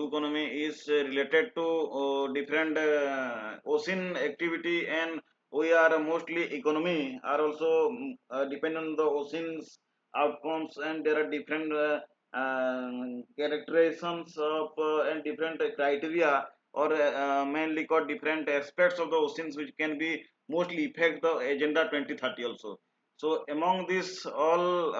economy is related to different ocean activity, and we are mostly economy are also dependent on the oceans outcomes, and there are different characterizations of and different criteria, or mainly called different aspects of the oceans which can be mostly affect the agenda 2030 also. So among these all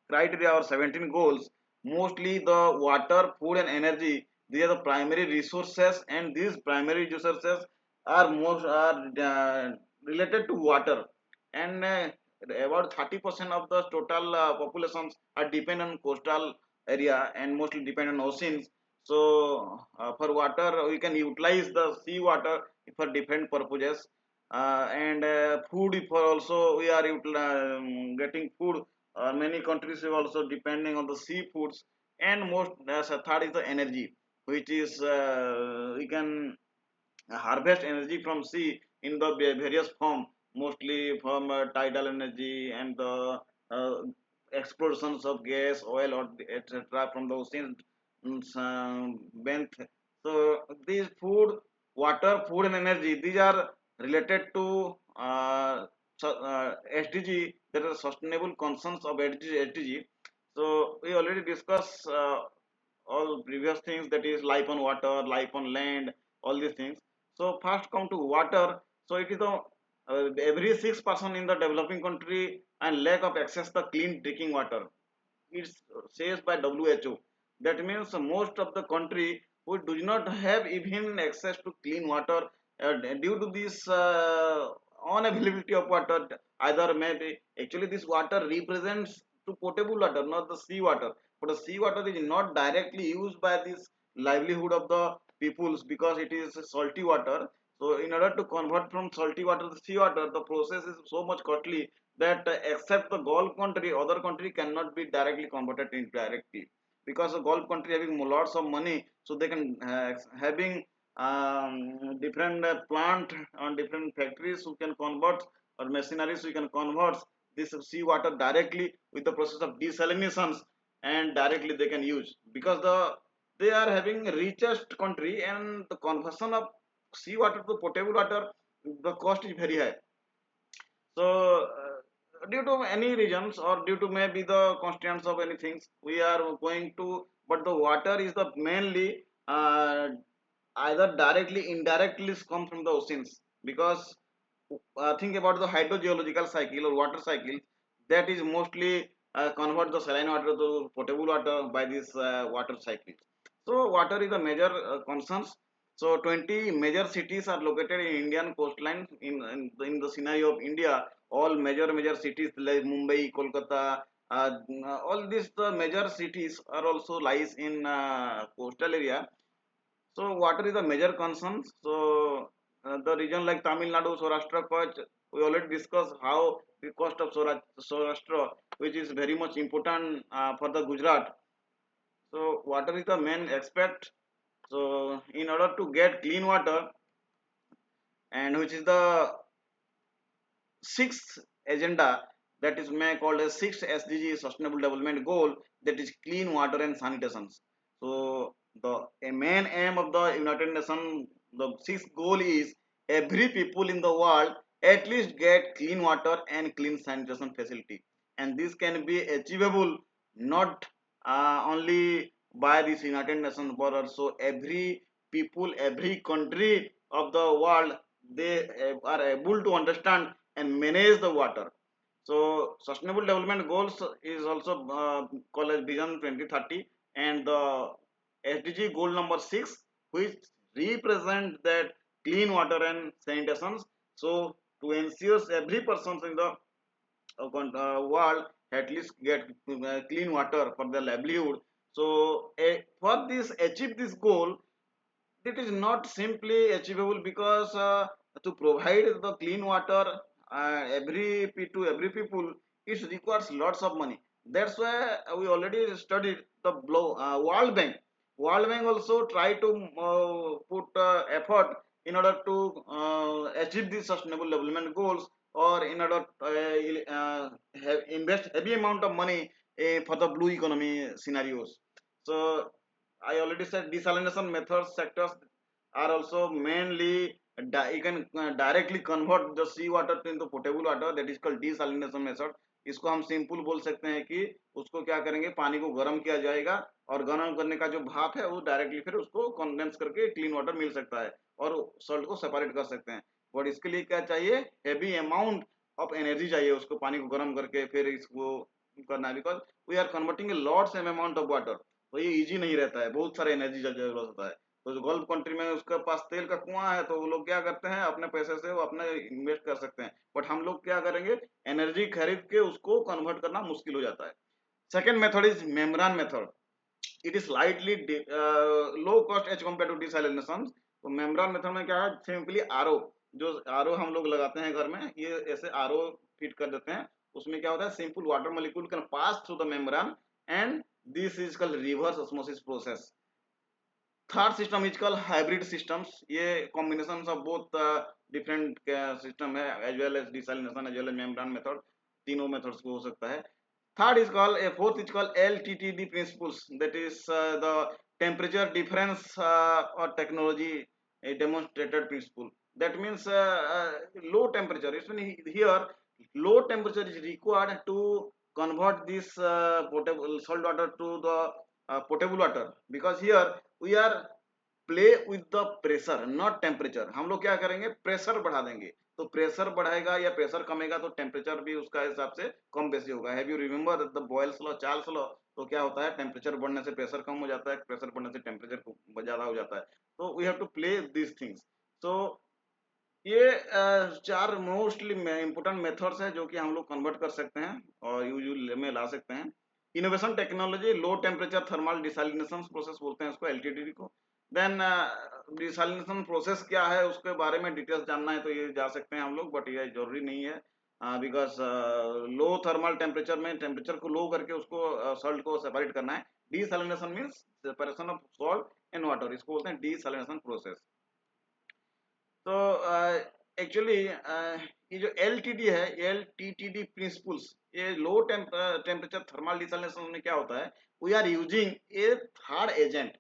criteria or 17 goals, mostly the water, food and energy, these are the primary resources, and these primary resources are most are related to water, and about 30% of the total populations are dependent on coastal area and mostly depend on oceans. So for water we can utilize the sea water for different purposes, and food for also we are getting food. Many countries are also depending on the seafoods, and most third is the energy, which is we can harvest energy from sea in the various form, mostly from tidal energy and the uh, explosions of gas, oil, or etc. from the oceans, vent. So these food, water, food and energy, these are related to SDG, that are sustainable concerns of SDG. So we already discussed all previous things, that is life on water, life on land, all these things. So first come to water. So it is the every 6 person in the developing country and lack of access to clean drinking water. It says by WHO. That means most of the country who do not have even access to clean water due to this unavailability of water. Either maybe actually this water represents to potable water, not the sea water. But the sea water is not directly used by this livelihood of the peoples because it is salty water. So in order to convert from salty water to sea water, the process is so much costly that except the Gulf country, other country cannot be directly converted indirectly, because the Gulf country having lots of money, so they can having different plant on different factories who can convert, or machineries who can convert this sea water directly with the process of desalinations, and directly they can use, because they are having richest country, and the conversion of sea water to potable water, the cost is very high. So, due to any reasons, or due to maybe the constraints of anything, we are going to, but the water is the mainly either directly, indirectly come from the oceans, because think about the hydrogeological cycle or water cycle, that is mostly convert the saline water to potable water by this water cycle. So water is a major concerns. So 20 major cities are located in Indian coastline in the scenario of India. All major cities like Mumbai, Kolkata, all these the major cities are also lies in coastal area. So water is a major concern. So the region like Tamil Nadu, Saurashtra, Kutch, we already discussed how the cost of Saurashtra, which is very much important for the Gujarat. So water is the main aspect. So in order to get clean water, and which is the sixth agenda, that is may called as sixth SDG Sustainable Development Goal, that is clean water and sanitation. So the main aim of the United Nations, the sixth goal is every people in the world at least get clean water and clean sanitation facility, and this can be achievable not only by this United Nations but also every people, every country of the world, they are able to understand and manage the water. So sustainable development goals is also called as Vision 2030, and the SDG goal number 6, which represent that clean water and sanitation. So to ensure every person in the world at least get clean water for their livelihood. So for this achieve this goal, it is not simply achievable, because to provide the clean water to every people, it requires lots of money. That's why we already studied the World Bank. World Bank also try to put effort in order to achieve these sustainable development goals, or in order invest heavy amount of money for the blue economy scenarios. So I already said desalination methods sectors are also mainly you can directly convert the sea water into potable water, that is called desalination method. इसको हम simple बोल सकते हैं कि उसको क्या करेंगे, पानी को गर्म किया जाएगा और गर्म करने का जो भाप है वो डायरेक्टली फिर उसको कंडेंस करके क्लीन वाटर मिल सकता है और सॉल्ट को सेपरेट कर सकते हैं। और इसके लिए क्या चाहिए, हैवी अमाउंट ऑफ एनर्जी चाहिए उसको पानी को गर्म करके फिर इसको करना है, because we are converting a lots amount of water. तो ये इजी नहीं रहता है, बहुत सारे एनर्जी जरूरत होता है। तो जो गल्फ कंट्री में उसके पास तेल का कुआं है तो वो लोग क्या करते हैं, अपने पैसे से वो अपने इन्वेस्ट कर सकते हैं, बट हम लोग क्या करेंगे, एनर्जी खरीद के उसको कन्वर्ट करना मुश्किल हो जाता है। Second method is membrane method. It is slightly low cost as compare to desalination. तो मेम्ब्रेन मेथड में क्या है, सिंपली आरओ, जो आरओ हम लोग लगाते हैं घर में, ये ऐसे आरओ फिट कर देते हैं। उसमें क्या होता है, simple water molecule can pass through the membrane and this is called reverse osmosis process. Third system is called hybrid systems. ये combination of both different system है, as well as desalination as well as membrane method, तीनों methods को हो सकता है। Third is called a fourth is called LTTD principles. That is the temperature difference or technology a demonstrated principle. That means low temperature. It's mean here low temperature is required to convert this potable salt water to the potable water, because here we are play with the pressure not temperature. हम लोग क्या करेंगे, pressure बढ़ा देंगे, तो pressure बढ़ाएगा या pressure कमेगा तो टेम्परेचर भी उसका हिसाब से कम बेसी होगा। Have you remember the Boyle's law, Charles law? तो क्या होता है, टेम्परेचर बढ़ने से प्रेशर कम हो जाता है, प्रेशर बढ़ने से टेम्परेचर ज्यादा हो जाता है। तो we have to play this things. तो ये चार मोस्टली इंपोर्टेंट मेथड्स है जो कि हम लोग कन्वर्ट कर सकते हैं और यूज में ला सकते हैं। Innovation technology, low temperature thermal desalination process बोलते हैं उसको, एलटीडी को। देन डिसैलिनेशन प्रोसेस क्या है उसके बारे में डिटेल्स जानना है तो ये जा सकते हैं हम लोग, बट ये जरूरी नहीं है, बिकॉज लो थर्मल टेम्परेचर में टेम्परेचर को लो करके उसको सॉल्ट को सेपरेट करना है। Desalination means separation of salt and water, इसको बोलते हैं डिसैलिनेशन प्रोसेस। तो एक्चुअली ये जो एलटीडी है, एलटीटीडी प्रिंसिपल्स, ये लो टेम्परेचर थर्मल डिसैलिनेशन में क्या होता है, we are using a third agent.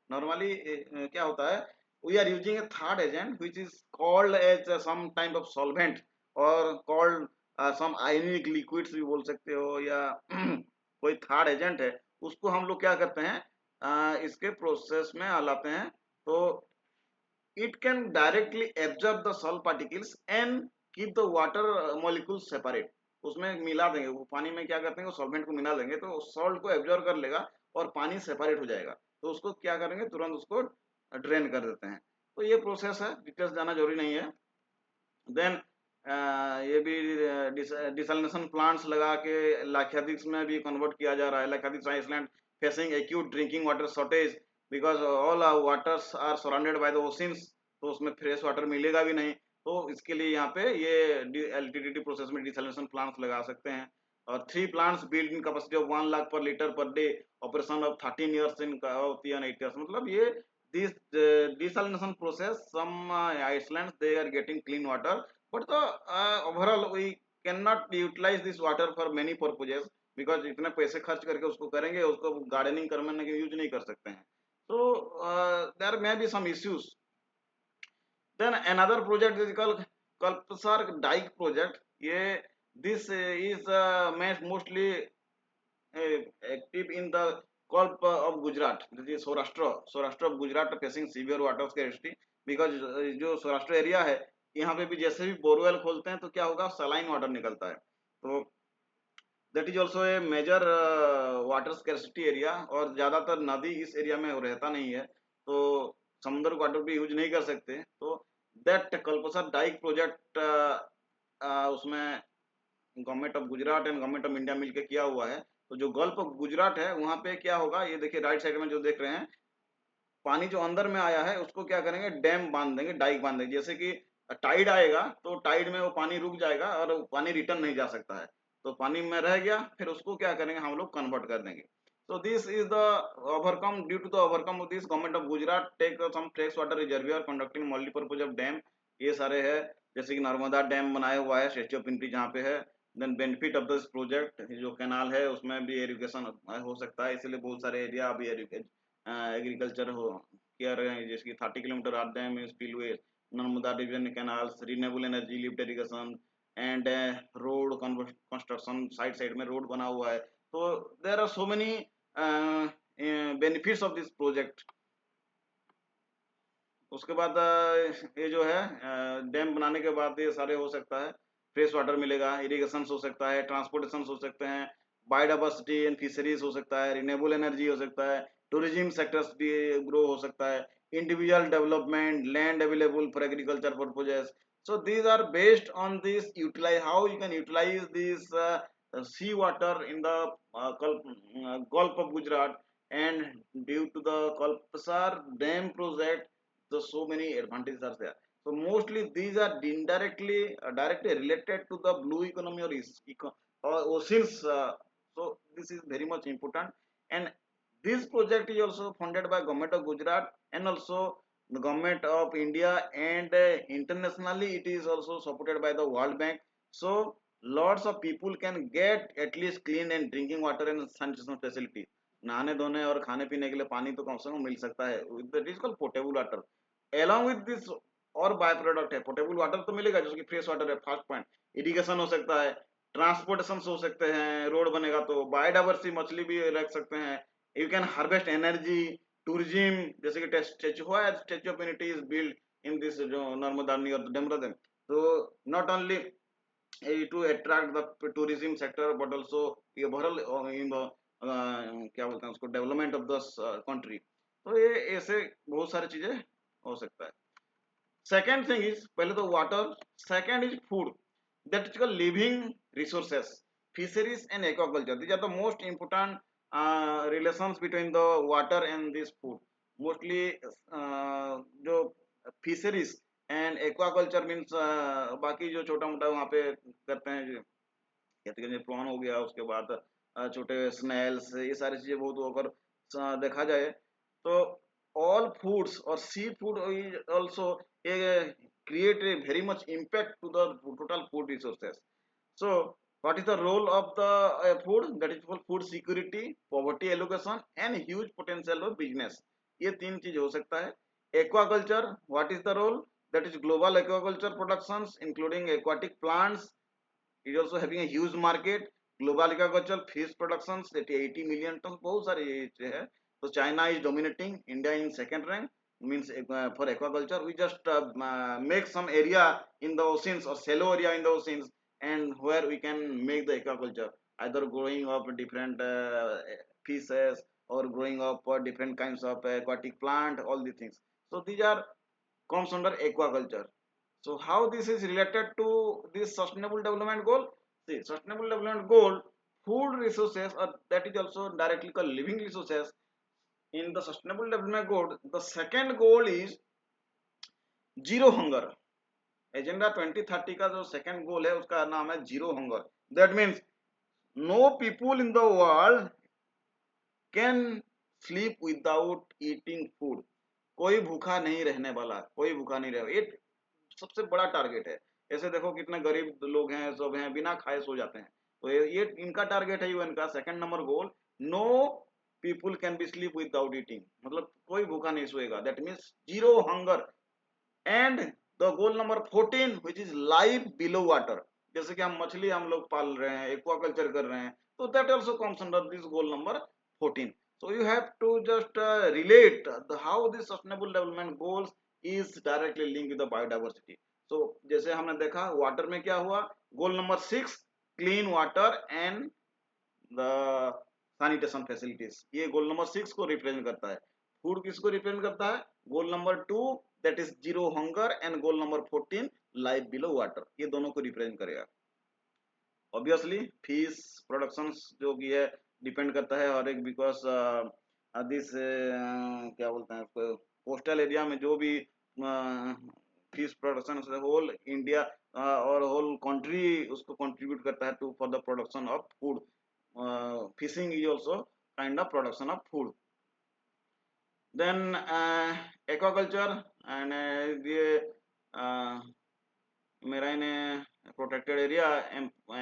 Normally क्या होता है, we are using a third agent which is called as some type of solvent और कॉल्ड सम आयनिक लिक्विड्स भी बोल सकते हो, या कोई थर्ड एजेंट है, उसको हम लोग क्या करते हैं, इसके प्रोसेस में लाते हैं। तो it can directly absorb the salt particles and keep the water molecules separate। उसमें मिला देंगे, वो पानी में क्या करते हैं, सॉल्वेंट को मिला देंगे तो सॉल्ट को एब्जॉर्ब कर लेगा और पानी सेपरेट हो जाएगा। तो उसको क्या करेंगे, तुरंत उसको ड्रेन कर देते हैं। तो ये प्रोसेस है, डिटेल्स जाना जरूरी नहीं है। देन ये भी डिसैलिनेशन प्लांट्स लगा के लाक्षाद्वीप में भी कन्वर्ट किया जा रहा है। Lakshadweep island facing acute drinking water shortage because all waters are surrounded by the oceans, तो उसमें फ्रेश वाटर मिलेगा भी नहीं। तो इसके लिए यहाँ पे ये एलटीटीडी प्रोसेस में डिसैलिनेशन प्लांट्स लगा सकते हैं। और 3 plants build in capacity of 1 lakh per litre per day, operation of 13 years in होती है 8 ईयर्स। मतलब ये this desalination process, some islands they are getting clean water, but the overall we cannot utilize this water for many purposes, because इतने पैसे खर्च करके उसको करेंगे, उसको गार्डनिंग करने के यूज नहीं कर सकते हैं। तो there may be some issues। then another project is called Kalpasar Dike project। ये this is mostly active in the Gulf of Gujarat, that is Saurashtra of Gujarat facing severe water scarcity, because जो Saurashtra area है यहाँ पे भी जैसे भी borewell खोलते हैं तो क्या होगा, सलाइन वाटर निकलता है। तो that is also a major water scarcity area, और ज्यादातर नदी इस एरिया में रहता नहीं है, तो समुद्र वाटर भी यूज नहीं कर सकते। तो दैट कल्पसर डाइक प्रोजेक्ट उसमें government of Gujarat and government of India मिलकर किया हुआ है। तो जो गल्फ ऑफ गुजरात है वहां पे क्या होगा, ये देखिए राइट साइड में जो देख रहे हैं, पानी जो अंदर में आया है उसको क्या करेंगे, डैम बांध देंगे, डाइक बांध देंगे। जैसे कि टाइड आएगा तो टाइड में वो पानी रुक जाएगा और पानी रिटर्न नहीं जा सकता है, तो पानी में रह गया, फिर उसको क्या करेंगे, हम लोग कन्वर्ट कर देंगे। So this is the overcome, due to the overcome of this government of Gujarat take some fresh water reservoir conducting multi-purpose of dam, ये सारे है। जैसे कि नर्मदा डैम बनाया हुआ है स्टेच्यू ऑफ यूनिटी जहाँ पे है। Then benefit of this project, जो कैनाल है उसमें भी इरिगेशन हो सकता है, इसलिए बहुत सारे एरिया अभी एग्रीकल्चर हो किया रहे हैं, जैसे कि 30 kilometre or dam spillway, Narmada division canals, renewable energy, lift irrigation and road construction, side side में रोड बना हुआ है। तो there are so many benefits of this project. उसके बाद ये जो है डैम बनाने के बाद ये सारे हो सकता है, फ्रेश वाटर मिलेगा, इरिगेशन हो सकता है, ट्रांसपोर्टेशन हो सकते हैं, बायोडाइवर्सिटी एंड फिशरीज हो सकता है, रिन्यूएबल एनर्जी हो सकता है, टूरिज्म सेक्टर्स भी ग्रो हो सकता है, individual development, land available for agriculture purposes. So these are based on this utilize how you can utilize this sea water in the Gulf of Gujarat, and due to the Kalpasar Dam project, so so many advantages are there. So mostly these are indirectly directly related to the blue economy or oceans. So this is very much important, and this project is also funded by government of Gujarat and also the government of India, and internationally it is also supported by the World Bank. So lots of people can get at least clean and drinking water and sanitation facility. नहाने धोने और खाने पीने के लिए पानी तो कम से कम मिल सकता है, that is called portable water. along with this और बाय प्रोडक्ट है, पोर्टेबल वाटर तो मिलेगा जैसे कि फ्रेश वाटर है, फर्स्ट पॉइंट, इरिगेशन हो सकता है, ट्रांसपोर्टेशन हो सकते हैं, रोड बनेगा तो बायोडाइवर्सिटी मछली भी रख सकते हैं, you can harvest energy, tourism, जैसे कि स्टेचू हुआ है, statue of unity is build in this जो नर्मदा नियर डेमरादन। तो not only to attract the tourism sector but also overall in the क्या बोलते हैं उसको, डेवलपमेंट ऑफ द कंट्री। तो ये ऐसे बहुत सारी चीजें हो सकता है। सेकेंड थिंग इज, पहले तो water, second is food, that is called living resources, fisheries and aquaculture, these are the most important relations between the water and this food. Mostly जो फिशरीज एंड एक्वाकल्चर मीन्स बाकी जो छोटा मोटा वहाँ पे करते हैं, जो कहते हैं प्रॉन हो गया, उसके बाद छोटे स्नेल्स, ये सारी चीजें बहुत, अगर देखा जाए तो all foods or seafood is also create a very much impact to the total food resources. So what is the role of the food, that is called food security, poverty allocation and huge potential of business। ये तीन चीज हो सकता है। Aquaculture, what is the role, that is global aquaculture productions including aquatic plants is also having a huge market। global agriculture fish productions that 80 million tons, बहुत सारे ये है। तो China is dominating, India in second rank, means for aquaculture we just make some area in the oceans or shallow area in the oceans, and where we can make the aquaculture, either growing of different fishes or growing up different kinds of aquatic plant, all these things. So these are comes under aquaculture। so how this is related to this sustainable development goal? See, sustainable development goal, food resources, or that is also directly called living resources। in the sustainable development goal, the second goal is zero hunger. Agenda 2030 का जो second goal है उसका नाम है zero hunger. That means no people in the world can sleep without eating food. कोई भूखा नहीं रहने वाला, कोई भूखा नहीं रहे, ये सबसे बड़ा टारगेट है। ऐसे देखो कितने गरीब लोग हैं, सब हैं बिना खाए सो जाते हैं, तो ये इनका टारगेट है यूएन का second number goal. No people can be sleep without eating, मतलब कोई भूखा नहीं सोएगा, that means zero hunger. And the goal number 14 which is life below water, जैसे कि हम मछली हम लोग पाल रहे हैं, एक्वाकल्चर कर रहे हैं, तो that also comes under this goal number 14। so you have to just relate how this sustainable development goals is directly linked with the biodiversity। so जैसे हमने देखा वाटर में क्या हुआ, goal number 6 clean water and the sanitation facilities, ये goal number 6 को represent करता है। फूड किसको रिप्रेजेंट करता है, goal number 2 that is zero hunger, and goal number 14 life below water, ये दोनों को रिप्रेजेंट करेगा। ऑब्वियसली फिश प्रोडक्शन जो की है डिपेंड करता है हर एक, बिकॉज दिस क्या बोलते हैं उसको, कोस्टल एरिया में जो भी फिश प्रोडक्शन होल इंडिया और होल कंट्री उसको कंट्रीब्यूट करता है to for the production of food. fishing is also kind of production of food। then aquaculture and the marine protected area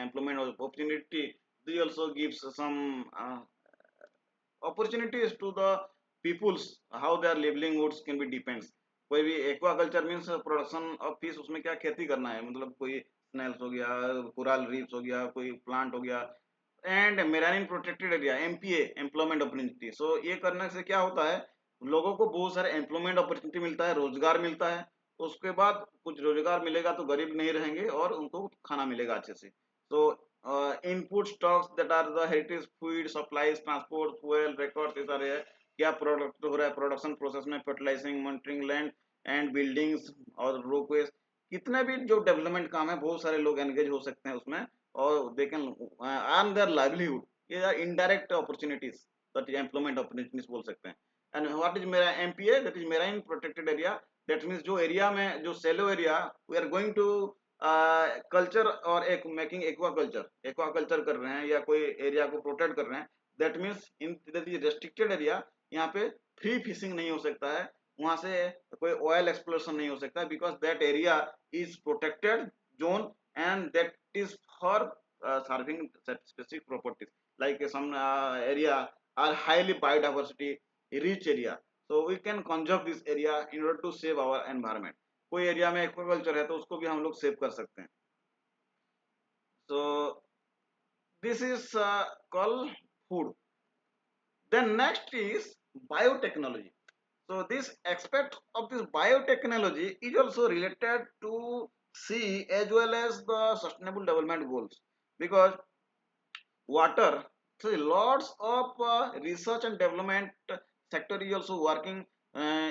employment opportunity, they also gives some opportunities to the peoples how they are labeling woods can be depends. कोई भी aquaculture means production of fish, उसमें क्या खेती करना है, मतलब कोई Snell's हो गया, कोरल रीफ्स हो गया, कोई प्लांट हो गया, and marine protected area MPA employment opportunity. So ये करने से क्या होता है, लोगों को बहुत सारे एम्प्लॉयमेंट अपॉर्चुनिटी मिलता है, रोजगार मिलता है। उसके बाद कुछ रोजगार मिलेगा तो गरीब नहीं रहेंगे और उनको खाना मिलेगा अच्छे से। तो input stocks that are the heritage food supplies transport fuel records, ये सारे है। क्या प्रोडक्ट हो रहा है प्रोडक्शन प्रोसेस में, fertilising monitoring land and buildings और रोपवेज, कितने भी जो डेवलपमेंट काम है बहुत सारे लोग एंगेज हो सकते हैं उसमें, और they can earn their livelihood. ये are indirect opportunities, that is employment opportunities बोल सकते हैं। And what is marine MPA, that is marine protected area. That means जो एरिया में जो shallow area we are going to culture और एक making aquaculture, aquaculture कर रहे हैं या कोई एरिया को प्रोटेक्ट कर रहे हैं, that means in that is restricted area. यहाँ पे फ्री फिशिंग नहीं हो सकता है, वहां से कोई ऑयल एक्सप्लोरेशन नहीं हो सकता, because that area is protected zone and that is for serving specific properties, like some area are highly biodiversity rich area, so we can conserve this area in order to save our environment। कोई area में aquaculture है तो उसको भी हम लोग save कर सकते हैं। so this is called food। then next is biotechnology। so this aspect of this biotechnology is also related to C as well as the sustainable development goals, because water, so lots of research and development sector is also working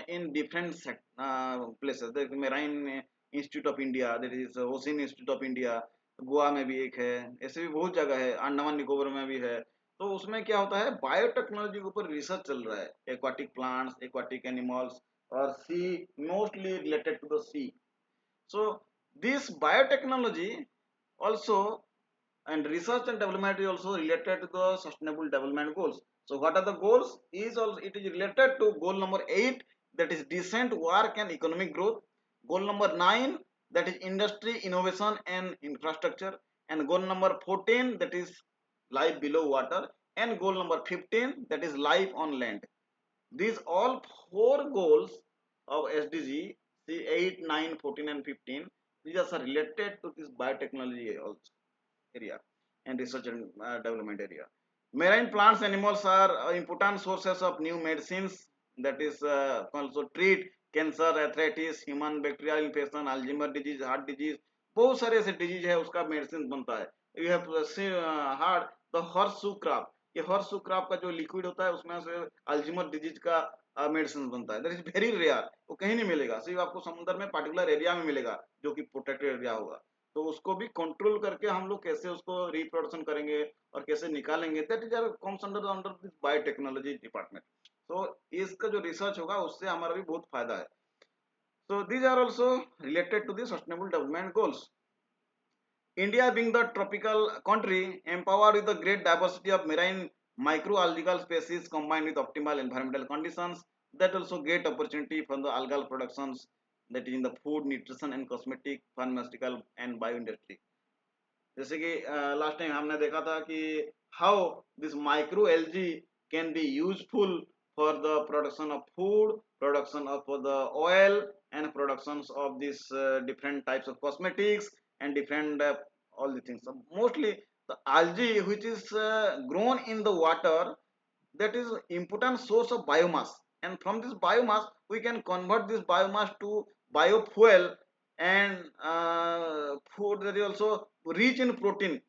in different places। the marine institute of India, that is ocean institute of India, Goa में भी एक है, ऐसे भी बहुत जगह है, अंडमान निकोबार में भी है। तो उसमें क्या होता है, बायोटेक्नोलॉजी के ऊपर रिसर्च चल रहा है, एक्वाटिक प्लांट्स, एक्वाटिक एनिमल्स और sea, mostly related to the sea. so this biotechnology also and research and development is also related to the sustainable development goals। so what are the goals is also it is related to goal number 8, that is decent work and economic growth, goal number 9, that is industry innovation and infrastructure, and goal number 14, that is life below water, and goal number 15, that is life on land। these all four goals of SDG, see 8, 9, 14 and 15, these are related to this biotechnology also area and research and development area। Marine plants animals are important sources of new medicines, that is also treat cancer, arthritis, human bacterial infection, Alzheimer disease, heart disease, बहुत सारे ऐसे disease है उसका medicine बनता है। You have hard the horseshoe crop, ये horseshoe crop का जो लिक्विड होता है उसमें से अल्जीमर डिजीज का मेडिसिन बनता है। दैट इज वेरी रेयर, वो कहीं नहीं मिलेगा, सिर्फ आपको समुद्र में पर्टिकुलर एरिया में मिलेगा जो कि प्रोटेक्टेड एरिया होगा। तो उसको भी कंट्रोल करके हम लोग कैसे उसको रिप्रोडक्शन करेंगे और कैसे निकालेंगे, that is comes under this biotechnology department. तो इसका जो रिसर्च होगा उससे हमारा भी बहुत फायदा है। so these are also related to the sustainable development goals। India being the tropical country empowered with the great diversity of marine microalgal species combined with optimal environmental conditions, that also great opportunity from the algal productions, that is in the food, nutrition and cosmetic, pharmaceutical and bio industry। जैसे कि last time हमने देखा था कि how this micro algae can be useful for the production of food, production of the oil and production of this different types of cosmetics and different all the things, so mostly the algae which is grown in the water, that is important source of biomass, and from this biomass we can convert this biomass to biofuel, and food that is also rich in protein,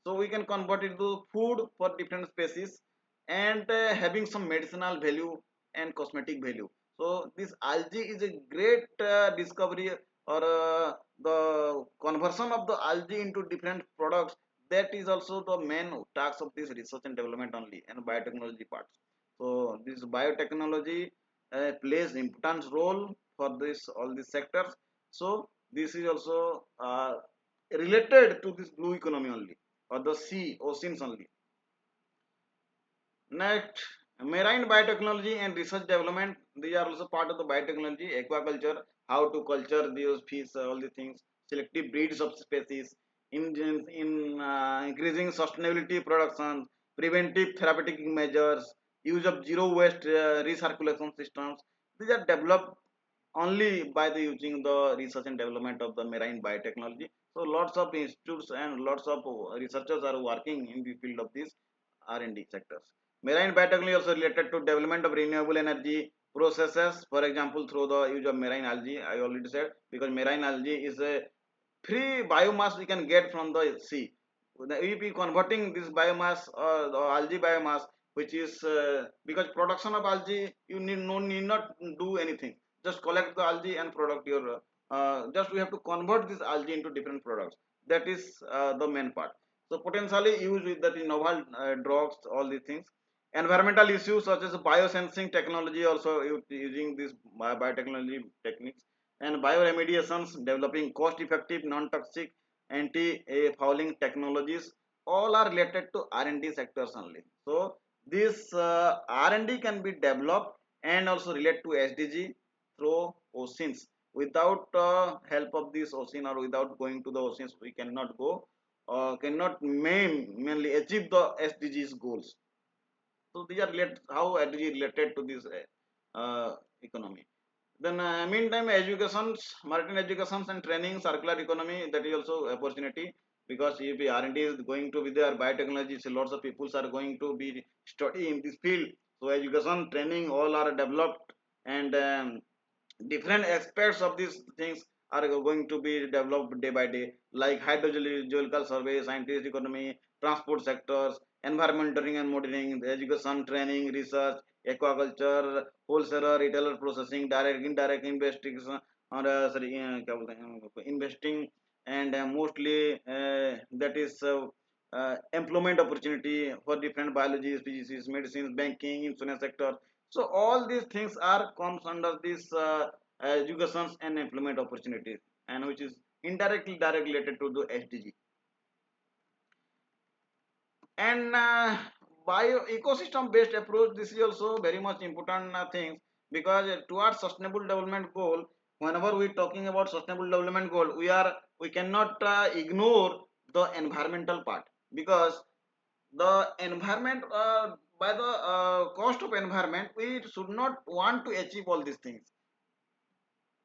so we can convert it to food for different species, and having some medicinal value and cosmetic value। so this algae is a great discovery, or the conversion of the algae into different products, that is also the main task of this research and development only, and biotechnology parts। so this biotechnology plays important role for this all these sectors। so this is also related to this blue economy only, or the sea oceans only। next, marine biotechnology and research development, these are also part of the biotechnology, aquaculture, how to culture these fish, all the things, selective breeds of species, in increasing sustainability production, preventive therapeutic measures, use of zero waste recirculation systems. These are developed only by the using the research and development of the marine biotechnology. So lots of institutes and lots of researchers are working in the field of these R&D sectors. Marine biotechnology also related to development of renewable energy processes, for example, through the use of marine algae. I already said, because marine algae is a free biomass we can get from the sea. If we converting this biomass or the algae biomass, which is because production of algae, you need not do anything. Just collect the algae and product your. Just we have to convert this algae into different products. That is the main part. So potentially used with that in novel drugs, all these things. Environmental issues such as biosensing technology also using this biotechnology techniques, and bioremediations, developing cost-effective, non-toxic anti-fouling technologies, all are related to R&D sectors only. So this R&D can be developed and also relate to SDG through oceans. Without help of this ocean or without going to the oceans, we cannot go, cannot mainly achieve the SDGs goals. So these are related, how SDG related to this economy. Then meantime, educations, maritime educations and training, circular economy, that is also opportunity, because if the R&D is going to be there, biotechnology, so lots of people are going to be study in this field. So education, training, all are developed, and different aspects of these things are going to be developed day by day, like hydrogeological survey, scientist economy, transport sectors, environment monitoring and monitoring, education, training, research, aquaculture, wholesaler, retailer processing, direct, indirect investigation, or sorry, क्या बोलते हैं, investing, and mostly that is employment opportunity for different biology, species, medicines, banking, insurance sector. So all these things are comes under this education and employment opportunities, and which is indirectly directly related to the SDG. And bio ecosystem based approach, this is also very much important thing, because towards sustainable development goal, whenever we talking about sustainable development goal, we cannot ignore the environmental part, because the environment by the cost of environment, we should not want to achieve all these things.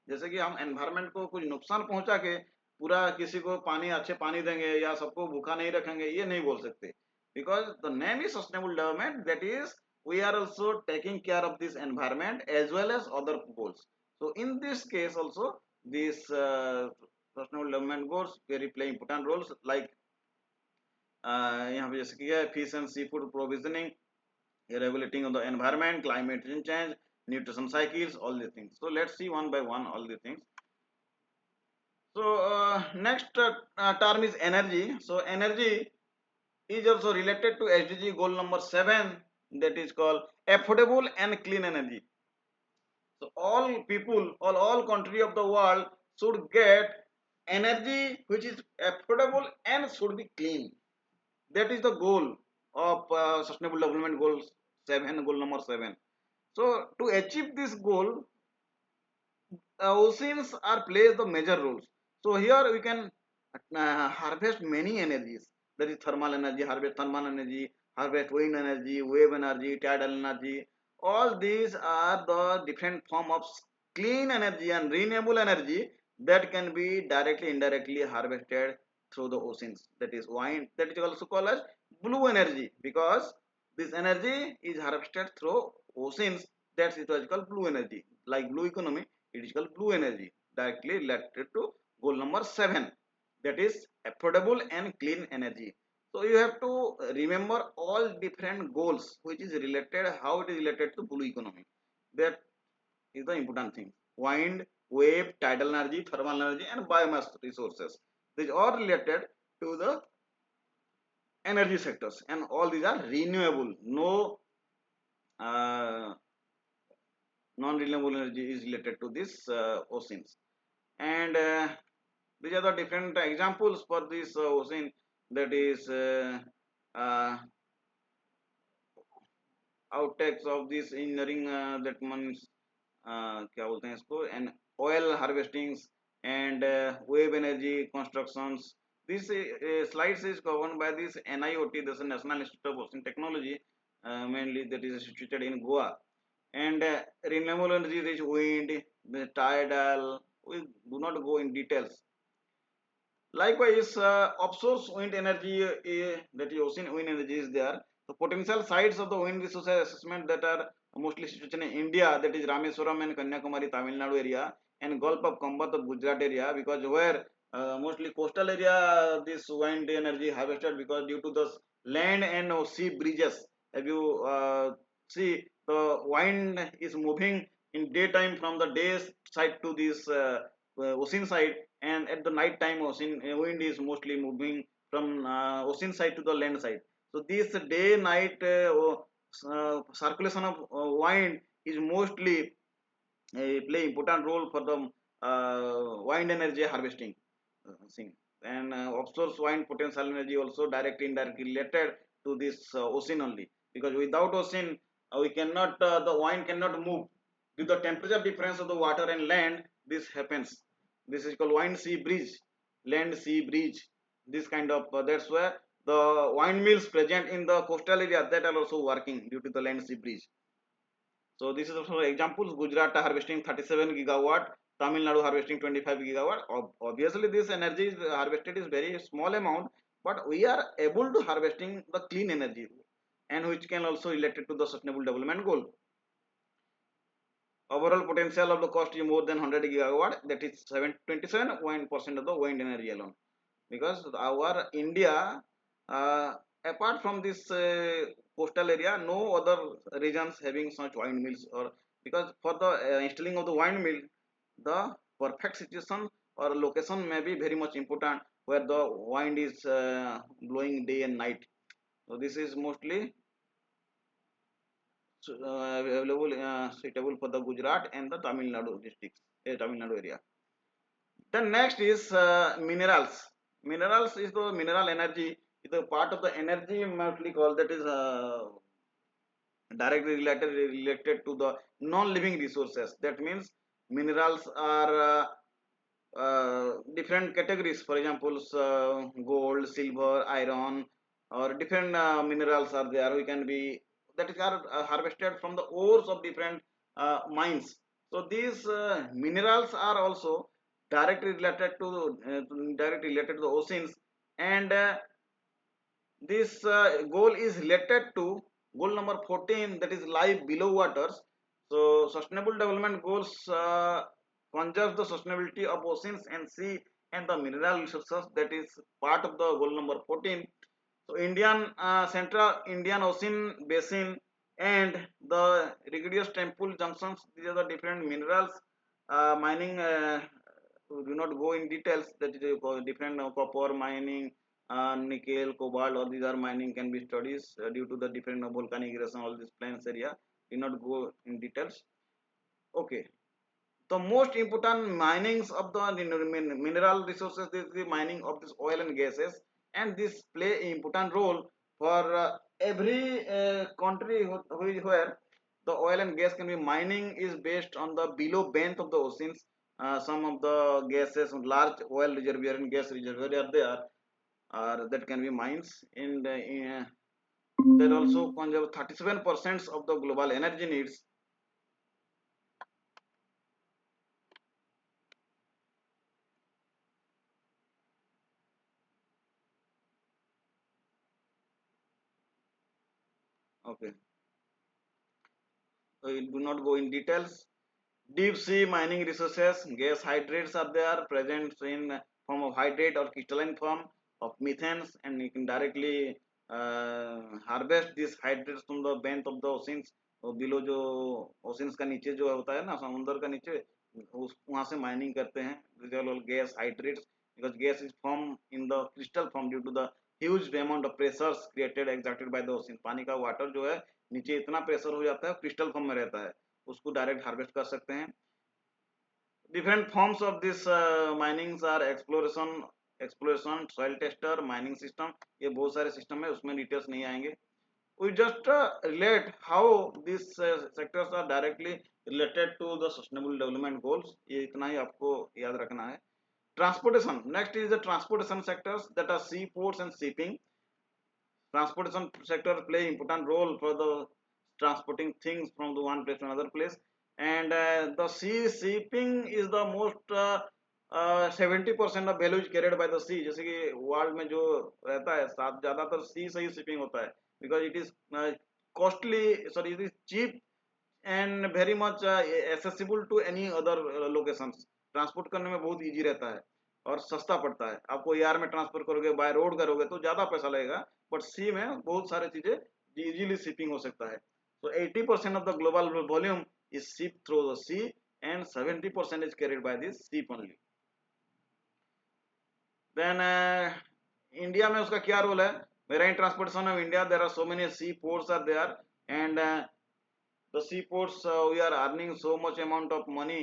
जैसे कि हम environment को कुछ नुकसान पहुंचा के पूरा किसी को पानी अच्छे पानी देंगे या सबको भूखा नहीं रखेंगे, ये नहीं बोल सकते, because the name is sustainable development, that is we are also taking care of this environment as well as other goals. So in this case also, these sustainable development goals very play important roles, like यहाँ पे जैसे कि है fish and seafood provisioning, regulating of the environment, climate change, nutrition cycles, all these things. So let's see one by one all these things. So next term is energy. So energy is also related to SDG goal number 7, that is called affordable and clean energy. So all people, all country of the world should get energy which is affordable and should be clean. That is the goal of sustainable development goals 7, goal number 7. So to achieve this goal, oceans are plays the major roles. So here we can harvest many energies. That is thermal energy, harvest thermal energy, harvest wind energy, wave energy, tidal energy. All these are the different form of clean energy and renewable energy that can be directly, indirectly harvested through the oceans. That is wind. That is also called as blue energy, because this energy is harvested through oceans. That's it was called blue energy. Like blue economy, it is called blue energy, directly related to goal number 7, that is affordable and clean energy. So you have to remember all different goals which is related, how it is related to blue economy. That is the important thing. Wind, wave, tidal energy, thermal energy, and biomass resources, these are related to the energy sectors, and all these are renewable. No non-renewable energy is related to this oceans. And these are the different examples for this ocean, that is uh, outtakes of this engineering, that means क्या बोलते हैं इसको, and oil harvestings, and wave energy constructions. This slides is governed by this NIOT, this is National Institute of Ocean Technology. mainly that is situated in Goa. And renewable energy is wind, the tidal. We do not go in details. Likewise, offshore wind energy, that is ocean wind energy is there. The potential sites of the wind resource assessment that are mostly situated in India, that is Rameswaram and Kanyakumari, Tamil Nadu area, and Gulf of Khambat of Gujarat area, because where mostly coastal area this wind energy harvested, because due to the land and sea bridges. If you see, the wind is moving in daytime from the day side to this ocean side, and at the night time ocean wind is mostly moving from ocean side to the land side. So this day night circulation of wind is mostly play important role for the wind energy harvesting thing. And offshore wind potential energy also directly indirectly related to this ocean only, because without ocean we cannot the wind cannot move with the temperature difference of the water and land. This happens. This is called wind sea bridge, land sea bridge. This kind of that's where the windmills present in the coastal area that are also working due to the land sea bridge. So this is also examples. Gujarat harvesting 37 gigawatt, Tamil Nadu harvesting 25 gigawatt. Obviously, this energy is harvested is very small amount, but we are able to harvesting the clean energy, and which can also related to the sustainable development goal. Overall potential of the cost is more than 100 gigawatt. That is 27% of the wind energy alone. Because our India, uh, apart from this coastal area, no other regions having such windmills, or because for the installing of the windmill, the perfect situation or location may be very much important, where the wind is blowing day and night. So this is mostly available suitable for the Gujarat and the Tamil Nadu districts, Tamil Nadu area. Then next is minerals. Minerals is the mineral energy. Is a part of the energy mostly called, that is directly related to the non-living resources. That means minerals are different categories. For example, gold, silver, iron, or different minerals are there. We can be that is are harvested from the ores of different mines. So these minerals are also directly related to the oceans, and this goal is related to goal number 14, that is life below waters. So sustainable development goals conserve the sustainability of oceans and sea and the mineral resources. That is part of the goal number 14. So Indian Central Indian Ocean Basin and the Rigidus Temple junctions, these are the different minerals mining. We do not go in details. That is different copper mining, nickel, cobalt, all these are mining can be studies due to the different volcanic erosion, all these plains area. Do not go in details. Okay. The most important minings of the mineral resources is the mining of this oil and gases, and this play an important role for every country where the oil and gas can be mining is based on the below bent of the oceans. Some of the gases, large oil reservoir and gas reservoir are there, that can be mines in the that also conserve 37% of the global energy needs. Okay, we do not go in details. Deep sea mining resources, gas hydrates are there present in form of hydrate or crystalline form of methane, and you can directly harvest these hydrates from the bent of the oceans. और below जो oceans का नीचे जो होता है ना, समुद्र का नीचे, उस वहाँ से mining करते हैं. These are all gas hydrates, because gas is formed in the crystal form due to the huge amount of pressures created exerted by the ocean. पानी का water जो है नीचे इतना प्रेशर हो जाता है, क्रिस्टल फॉर्म में रहता है, उसको डायरेक्ट हार्वेस्ट कर सकते हैं. Different forms of this minings are exploration, soil tester, mining system. ये बहुत सारे सिस्टम है, उसमें डिटेल्स नहीं आएंगे. We just relate how these sectors are directly related to the sustainable development goals. ये इतना ही आपको याद रखना है. Transportation. Next is the transportation sectors, that are seaports and shipping. Transportation sector play important role for the transporting things from the one place to another place. And the sea shipping is the most 70% of value is carried by the sea. जैसे कि world में जो रहता है साथ ज़्यादातर सी से ही shipping होता है, because it is costly, sorry, it is cheap and very much accessible to any other locations. Transport करने में बहुत इजी रहता है और सस्ता पड़ता है। आपको एयर में ट्रांसफर करोगे, बाय रोड करोगे तो ज़्यादा पैसा लगेगा, बट सी में बहुत सारी चीज़ें इजीली शिपिंग हो सकता है। तो 80% of the global volume is ship through the sea and 70% is carried by this ship only. Then India में उसका क्या रोल है? Marine transportation of India, there are so many sea ports are there, and the seaports, we are earning so much amount of money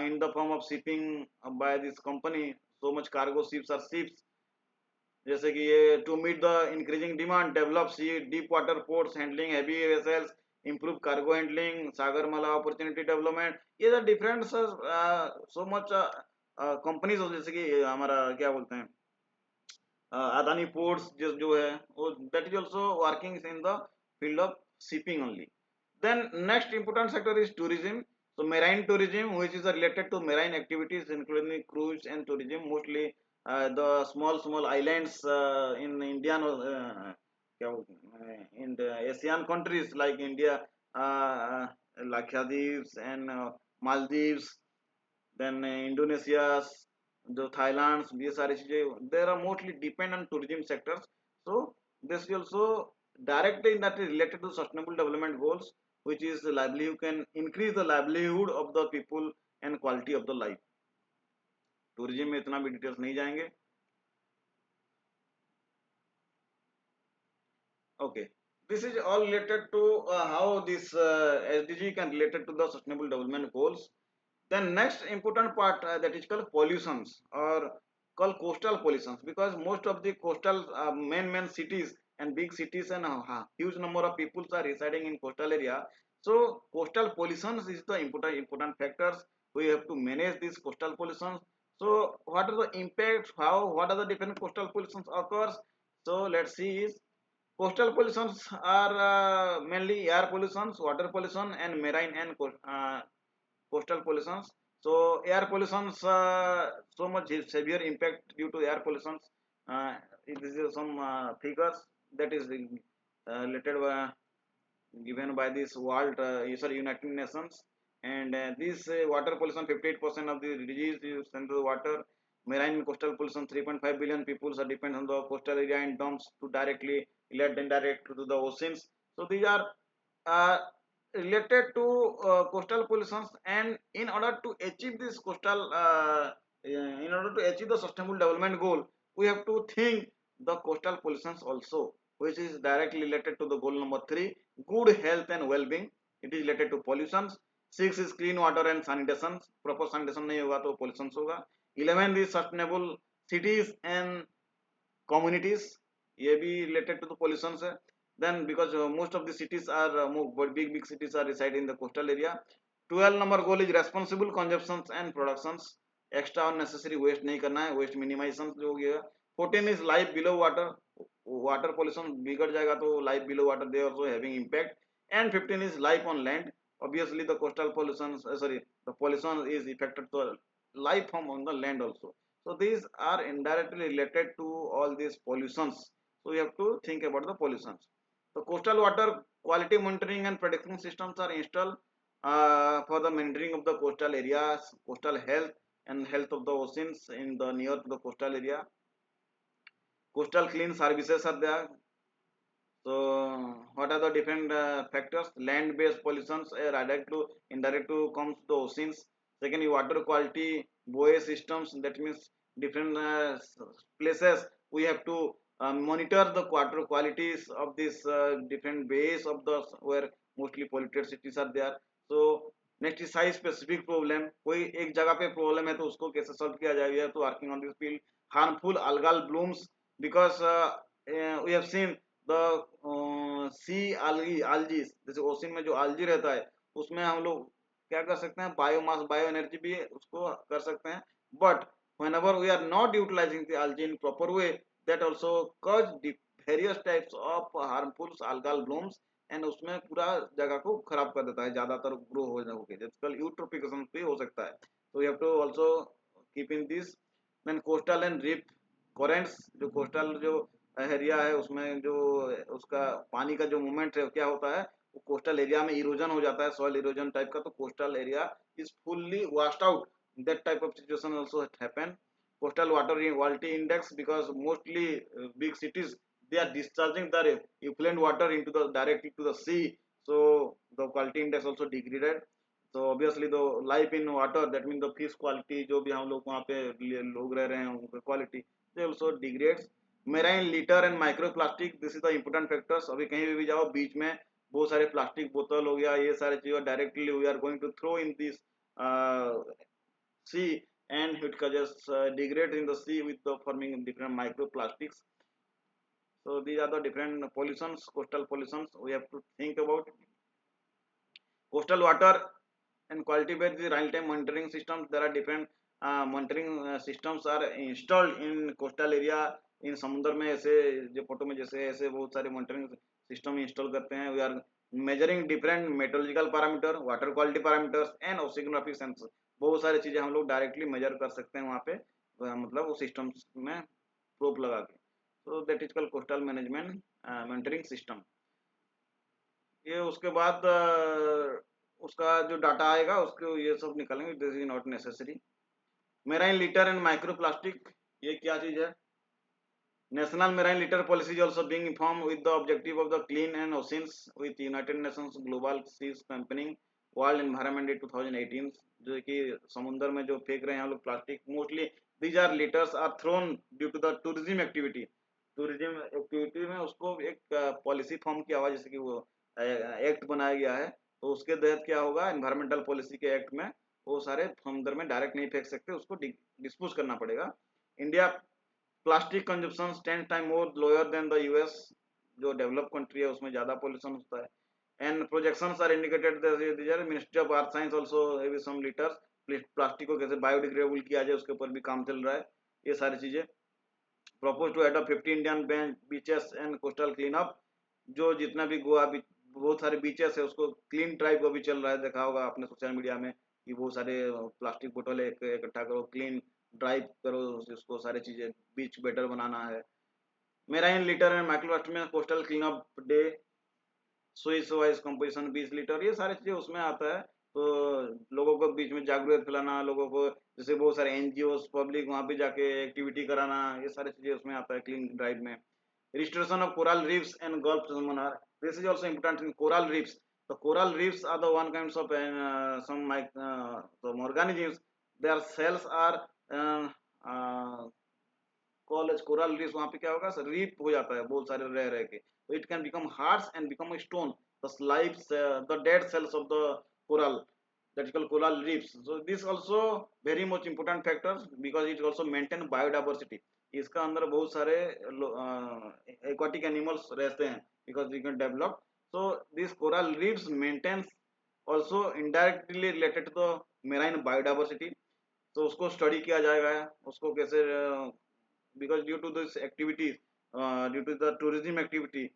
in the form of shipping by this company. So much cargo ships are ships, जैसे कि ये to meet the increasing demand develop sea deep water ports handling heavy vessels, improve cargo handling, Sagarmala opportunity development, ये the different so much companies, जैसे कि हमारा क्या बोलते हैं अदानी पोर्ट्स जो है वो, that is also working in the field of shipping only. Then next important sector is tourism. So marine tourism, which is related to marine activities including cruise and tourism, mostly the small islands in Indian क्या बोलते हैं, in the Asian countries like India, uh, Lakshadweep and Maldives, then Indonesia, the Thailand, ये सारी चीजें there are mostly depend on tourism sectors. So this is also directly that is related to sustainable development goals, which is the livelihood, can increase the livelihood of the people and quality of the life. Tourism में इतना भी details नहीं जाएंगे। Okay, this is all related to how this SDG can related to the sustainable development goals. Then next important part that is called pollutions or called coastal pollutions, because most of the coastal main cities and big cities and huge number of people are residing in coastal area. So coastal pollutions is the important factors. We have to manage these coastal pollutions. So what are the impacts? What are the different coastal pollutions occurs? So let's see is coastal pollutions are mainly air pollutions, water pollution, and marine and coastal pollutions. So air pollutions, so much severe impact due to air pollutions. This is some figures that is related given by this world United Nations. And this water pollution, 58% of the disease is sent to the water. Marine and coastal pollution, 3.5 billion people are dependent on the coastal area and dumps to directly let indirect to the oceans. So these are uh, related to coastal pollutions, and in order to achieve this coastal in order to achieve the sustainable development goal, we have to think the coastal pollutions also, which is directly related to the goal number 3, good health and well-being. It is related to pollutions. 6 is clean water and sanitation, proper sanitation नहीं होगा तो pollutions होगा। 11 is sustainable cities and communities, ये भी related to the pollutions है। Then because most of the cities are big cities are reside in the coastal area. 12 number goal is responsible consumptions and productions, extra unnecessary waste नहीं करना है, waste minimization जो हो गया। 14 is life below water, water pollution बिगड़ जाएगा तो life below water they also having impact। and 15 is life on land, obviously the coastal pollution, sorry, the pollution is affected to life form on the land also. So these are indirectly related to all these pollutions, so you have to think about the pollutions. So coastal water quality monitoring and prediction systems are installed for the monitoring of the coastal areas, coastal health and health of the oceans in the near to the coastal area. Coastal clean services are there. So what are the different factors? Land-based pollutions, direct to indirect to comes to the oceans. Second, water quality buoy systems. That means different places we have to monitor the water qualities of these different bays of the where mostly polluted cities are there. So next is size specific problem. कोई एक जगह पे problem है तो उसको कैसे solve किया जाएगा? तो working on this field. Harmful algal blooms, because we have seen the sea algae, जैसे ओशन में जो algae रहता है उसमें हम लोग क्या कर सकते हैं, बायोमास बायो एनर्जी भी उसको कर सकते हैं, but whenever we are not utilizing the algae in proper way, that also cause various types of harmful algal blooms and उसमें पूरा जगह को खराब कर देता है, ज्यादातर ग्रो हो गए जिसका यूट्रोफिकेशन भी हो सकता है। तो you have to also keep in this. Then coastal and reef currents, जो कोस्टल जो एरिया है उसमें जो उसका पानी का जो मूवमेंट है क्या होता है, वो कोस्टल एरिया में इरोजन हो जाता है, सॉइल इरोजन टाइप का, तो coastal area is fully washed out, that type of situation also happen। coastal water quality index, because mostly big cities they are discharging their effluent water into the directly to the sea, so the quality index also degraded। so obviously the life in water, that means the fish quality जो भी हम लोग वहाँ पे लोग रह रहे हैं उनका quality they also degrades। Marine litre and micro plastic, this is the important factors. अभी कहीं भी जाओ बीच में बहुत सारे प्लास्टिक बोतल हो गया, ये सारे चीजें directly we are going to throw in this sea, and it just degrades in the sea with the forming different microplastics। so these are the different pollutions, coastal pollutions we have to think about। coastal water and quality based real time monitoring systems, there are different monitoring systems are installed in coastal area। इन समुद्र में ऐसे जो photo में जैसे ऐसे बहुत सारे monitoring system install करते हैं। We are measuring different metrological parameter, water quality parameters and oceanographic sensor, बहुत सारी चीजें हम लोग डायरेक्टली मेजर कर सकते हैं वहाँ पे, मतलब वो सिस्टम में प्रोब लगा के। तो that is called coastal management monitoring system. ये उसके बाद उसका जो डाटा आएगा उसको ये सब निकालेंगे, this is not necessary. Marine litre and micro plastic, ये क्या चीज है? National Marine Litter Policy is also being informed with the objective of the clean and oceans with United Nations Global Seas Campaigning World Environment Day 2018। जो कि समुद्र में जो फेंक रहे हैं हम लोग plastic, mostly these are litters are thrown due to the tourism activity. Tourism activity में उसको एक पॉलिसी फॉर्म किया हुआ, जैसे कि वो एक्ट बनाया गया है, तो उसके तहत क्या होगा, एनवायरमेंटल पॉलिसी के एक्ट में वो सारे समुद्र में डायरेक्ट नहीं फेंक सकते, उसको डिस्पोज करना पड़ेगा। India plastic consumption 10 time more lower than the US, जो डेवलप कंट्री है उसमें ज्यादा पॉल्यूशन होता है। And projections are indicated ministry of earth science also have some litres, plastic को कैसे बायोडिग्रेडेबल किया जाए उसके ऊपर भी काम चल रहा है, ये सारी चीजें। Propose to adopt 50 Indian beaches and coastal clean up, जो जितना भी गोवा बहुत सारे बीचेस है उसको क्लीन ड्राइव को भी चल रहा है, देखा होगा आपने सोशल मीडिया में कि बहुत सारे प्लास्टिक बोतल इकट्ठा करो, क्लीन ड्राइव करो, उसको सारी चीजें बीच बेटर बनाना है। मेराइन लीटर एंड माइक्रोप्लास्टिक में coastal clean up day, Swiss wise composition 20 litre, ये सारी चीजें उसमें आता है। तो लोगों को बीच में जागरूक फैलाना, लोगों को जैसे बहुत सारे एनजीओ पब्लिक वहाँ पे जाके एक्टिविटी कराना, ये सारी चीजें उसमें आता है क्लीन ड्राइव में। Restoration of coral reefs and gulf समुद्र, this is also important in coral reefs. The coral reefs are the one kinds of some organisms, their cells are uh, college coral reef, वहां पे क्या होगा sir, reef हो जाता है बहुत सारे रह रह के, तो it can become hards and become stone, the life the dead cells of the coral, that is called coral reefs। so this also very much important factors because it also maintain biodiversity। इसका अंदर बहुत सारे aquatic animals रहते हैं because they can develop, so these coral reefs maintains also indirectly related to the marine biodiversity। तो उसको study किया जाएगा, उसको कैसे, because due to this activities, due to the tourism activity,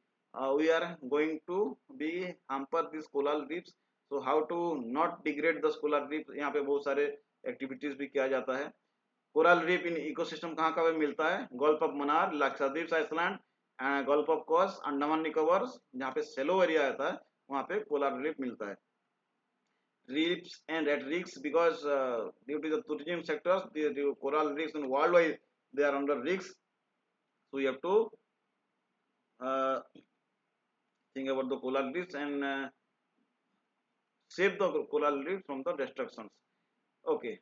we are going to be hamper these coral reefs। so how to not degrade the coral reefs, यहाँ पे बहुत सारे activities भी किया जाता है। कोरल रीफ इन इकोसिस्टम कहाँ कहाँ पे मिलता है, Gulf of Mannar, Lakshadweep island, Gulf of कॉस, अंडमान निकोबार, जहाँ पे सेलो एरिया आता है वहाँ पे कोरल रीफ मिलता है। reefs and at risks because due to the tourism sectors, the coral reefs in worldwide they are under risks, so you have to uh, think about the coral reefs and save the coral reef from the destructions। okay,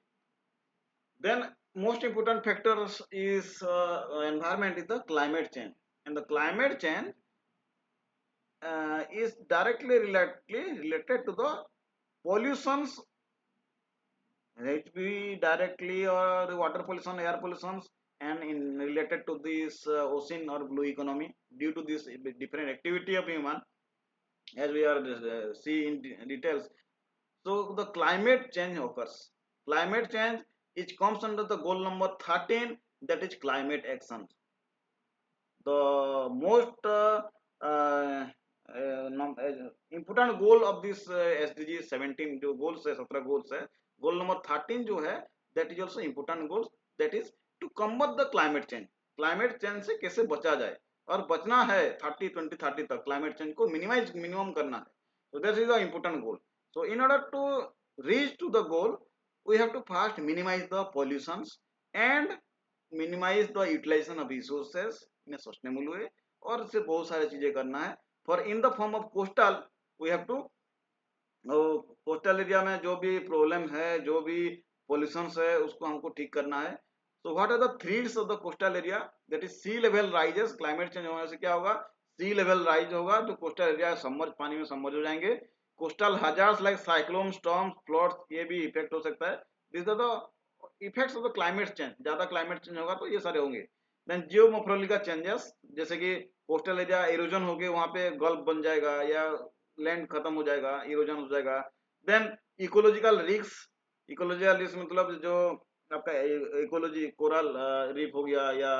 then most important factors is environment is the climate change, and the climate change is directly related to the pollutions, it be directly or the water pollution, air pollutions, and in related to this ocean or blue economy due to this different activity of human, as we are see in details। so the climate change occurs, climate change it comes under the goal number 13, that is climate action। the most important goal of this SDG 17 जो goals है 17 goals है, goal number 13 जो है that is also important goals, that is to combat the climate change. climate change से कैसे बचा जाए और बचना है 2030 तक climate change को minimum करना है. So this is the important goal. So in order to reach to the goal, we have to first minimize the pollutions and minimize the utilization of resources in a sustainable way, और इससे बहुत सारी चीजें करना है. For in the form of coastal we have to, coastal area में जो भी प्रॉब्लम है, जो भी पॉल्यूशन है, उसको हमको ठीक करना है. So what are the threads of the coastal area? That is sea level rises. Climate change होने से क्या होगा? सी लेवल राइज होगा, जो कोस्टल एरिया सबमर्ज, पानी में सबमर्ज हो जाएंगे. Coastal hazards like cyclone, storms, floods, ये भी इफेक्ट हो सकता है. This are the effects of the climate change. ज्यादा क्लाइमेट चेंज होगा तो ये सारे होंगे. देन जियोमोर्फोलॉजिकल चेंजेस, जैसे कि कोस्टल एरिया इरोजन हो गए, वहां पे गल्फ बन जाएगा या लैंड खत्म हो जाएगा, इरोजन हो जाएगा. Then ecological risk. Ecological risk मतलब जो आपका इकोलॉजी, कोरल रीफ हो गया या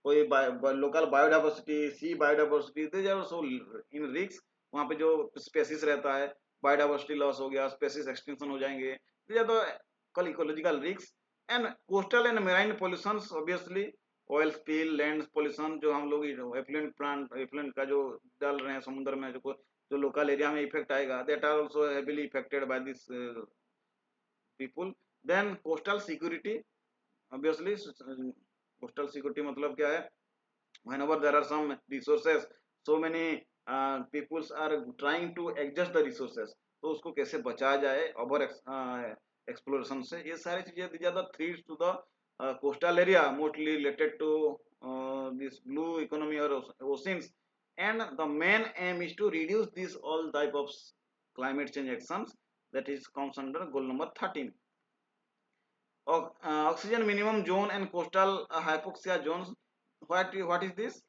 कोई local biodiversity, sea biodiversity, they are so in risk. वहां पे जो स्पेसिस रहता है, बायोडाइवर्सिटी लॉस हो गया, स्पेसिस एक्सटिंक्शन हो जाएंगे. दे आर द कल ecological risk. And coastal and marine pollution, obviously oil spill, land pollution, जो हम लोग एफ्लुएंट प्लांट, एफ्लुएंट का जो डाल रहे हैं समुद्र में, जो लोकल एरिया में इफेक्ट आएगा, that are also heavily affected by this people. Then coastal security, obviously coastal security मतलब क्या है? whenever there are some resources, so many peoples are trying to adjust the resources, तो उसको कैसे बचाया जाए ओवर एक्सप्लोरेशन से. ये सारी चीजें दी ज्यादा threats to the coastal area, mostly related to this blue economy or oceans. And the main aim is to reduce these all type of climate change actions, that is comes under goal number 13. Oxygen minimum zone and coastal hypoxia zones. What is this?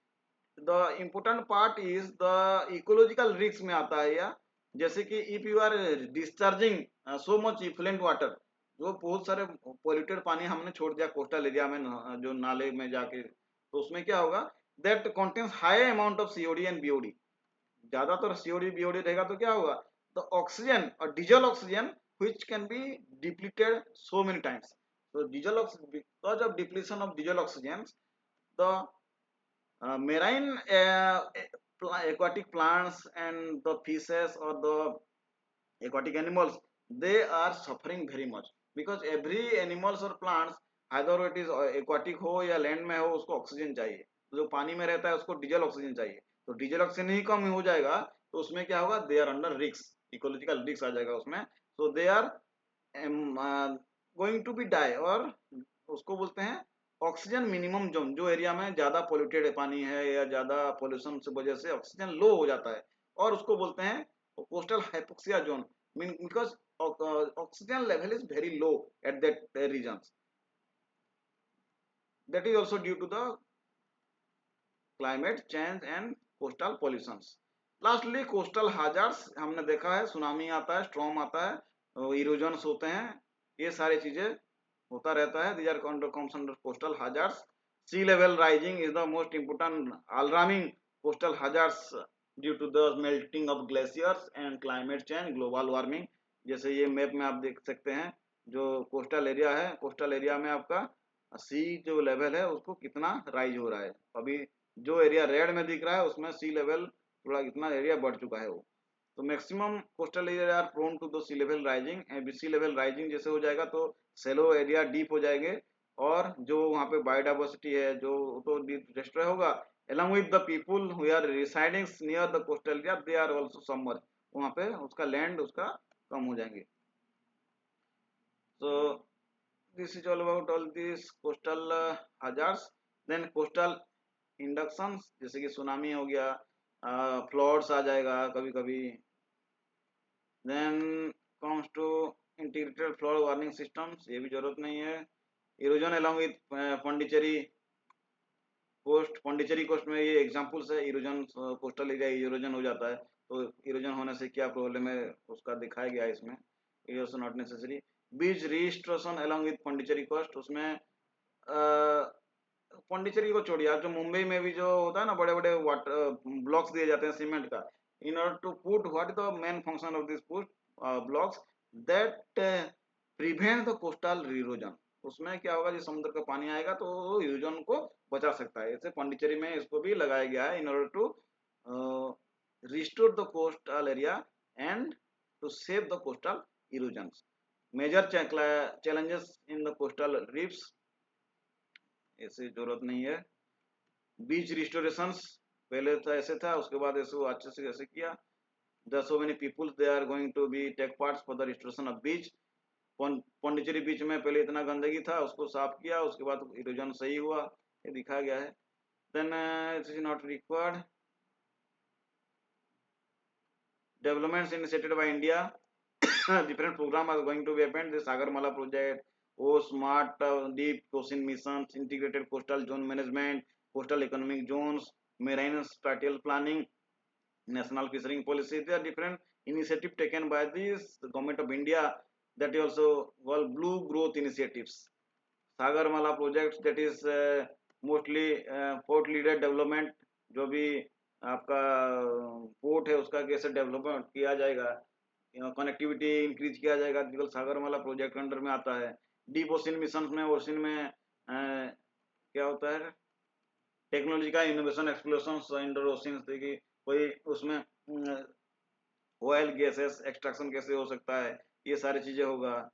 The important part is the ecological risk में आता है. या जैसे कि if you are discharging so much effluent water, जो बहुत सारे polluted पानी हमने छोड़ दिया कोस्टल एरिया में, जो नाले में जाके, तो उसमें क्या होगा? That contains high amount of COD and BOD. ज्यादातर सीओडी बीओडी रहेगा तो क्या होगा? द ऑक्सीजन और diesel oxygen which can be depleted so many times. So diesel oxygen, because of depletion of diesel oxygen, the marine aquatic plants and the fishes or the aquatic animals, they are suffering very much, because every animals or plants, either it is aquatic हो या land में हो, उसको oxygen चाहिए. तो जो पानी में रहता है उसको डीजल ऑक्सीजन चाहिए. तो डीजल ऑक्सीजन ही कम हो जाएगा तो उसमें क्या होगा? They are under risk, ecological risk आ जाएगा उसमें. So they are going to be die, और उसको बोलते हैं ऑक्सीजन मिनिमम जोन. जो एरिया में ज्यादा पोल्यूटेड पानी है या ज्यादा पोल्यूशन से वजह से ऑक्सीजन लो हो जाता है, और उसको बोलते हैं coastal hypoxia zone. Mean because oxygen level is very low at that regions. That is also due to the climate change and coastal pollutions. Lastly coastal hazards, हमने देखा है सुनामी आता है, स्ट्रॉम आता है, इरोजन्स होते हैं, ये सारी चीजें होता रहता है. These are comes under coastal hazards. Sea level rising is the most important alarming coastal hazards due to the melting of glaciers and climate change, global warming. जैसे ये मैप में आप देख सकते हैं, जो कोस्टल एरिया है, कोस्टल एरिया में आपका सी जो लेवल है उसको कितना राइज हो रहा है. अभी जो एरिया रेड में दिख रहा है उसमें सी लेवल थोड़ा इतना एरिया बढ़ चुका है वो. तो maximum coastal area are prone to the sea level rising. Sea level rising जैसे हो जाएगा तो सेलो एरिया डीप हो जाएंगे, और जो वहाँ पे बायोडाइवर्सिटी है जो तो डिस्ट्रॉय होगा. along with the people who are residing near the coastal area, they are also submerged. वहाँ पे उसका लैंड उसका कम हो जाएंगे. So this is all about all these coastal hazards. Then coastal inductions, जैसे कि सुनामी हो गया, फ्लड्स आ जाएगा कभी कभी. Then comes to integrated flood warning systems, ये भी जरूरत नहीं है. Erosion along with Pondicherry coast, Pondicherry coast में ये एग्जांपल्स है. इरोजन, कोस्टल एरिया इरोजन हो जाता है, तो इरोजन होने से क्या प्रॉब्लम है उसका दिखाया गया है इसमें. It is not necessary. Beach restoration along with Pondicherry coast, उसमें पौंडीचेरी को छोड़िए, आप जो मुंबई में भी जो होता है ना, बड़े बड़े वाटर ब्लॉक्स दिए जाते हैं सीमेंट का, in order to put what is the main function of this put blocks, that prevent the coastal erosion. उसमें क्या होगा, जो समुद्र का पानी आएगा तो वो इरोजन को बचा सकता है। ऐसे पौंडीचेरी में इसको भी लगाया गया है in order to restore the coastal area and to save the coastal erosion. Major challenges in the coastal reefs, ऐसे जरूरत नहीं है। बीच रिस्टोरेशंस, पहले था ऐसे था, उसके बाद ऐसे वो अच्छे से ऐसे किया। The so many peoples they are going to be take parts for the restoration of beach. Pondicherry beach में पहले इतना गंदगी था, उसको साफ किया, उसके बाद इरोजन सही हुआ, ये दिखाया गया है। Then it is not required. Developments initiated by India, different programs are going to be happened. The Sagarmala project, O Smart Deep Ocean Missions, Integrated Coastal Zone Management, Coastal Economic Zones, Marine Spatial Planning, National Fishing Policy. There are different initiatives taken by the government of India, that is also called Blue Growth Initiatives. Sagarmala project, that is mostly port leader development, जो भी आपका port है उसका कैसे development किया जाएगा, connectivity increase किया जाएगा, केवल सागरमाला प्रोजेक्ट अंडर में आता है। डीप ओशन मिशन में, ओशन में क्या होता है, टेक्नोलॉजी का इनोवेशन एक्सप्लोरेशन इंडर ओशन, देखिए कोई उसमें ऑयल गैसेस एक्सट्रैक्शन कैसे हो सकता है, ये सारी चीजें होगा।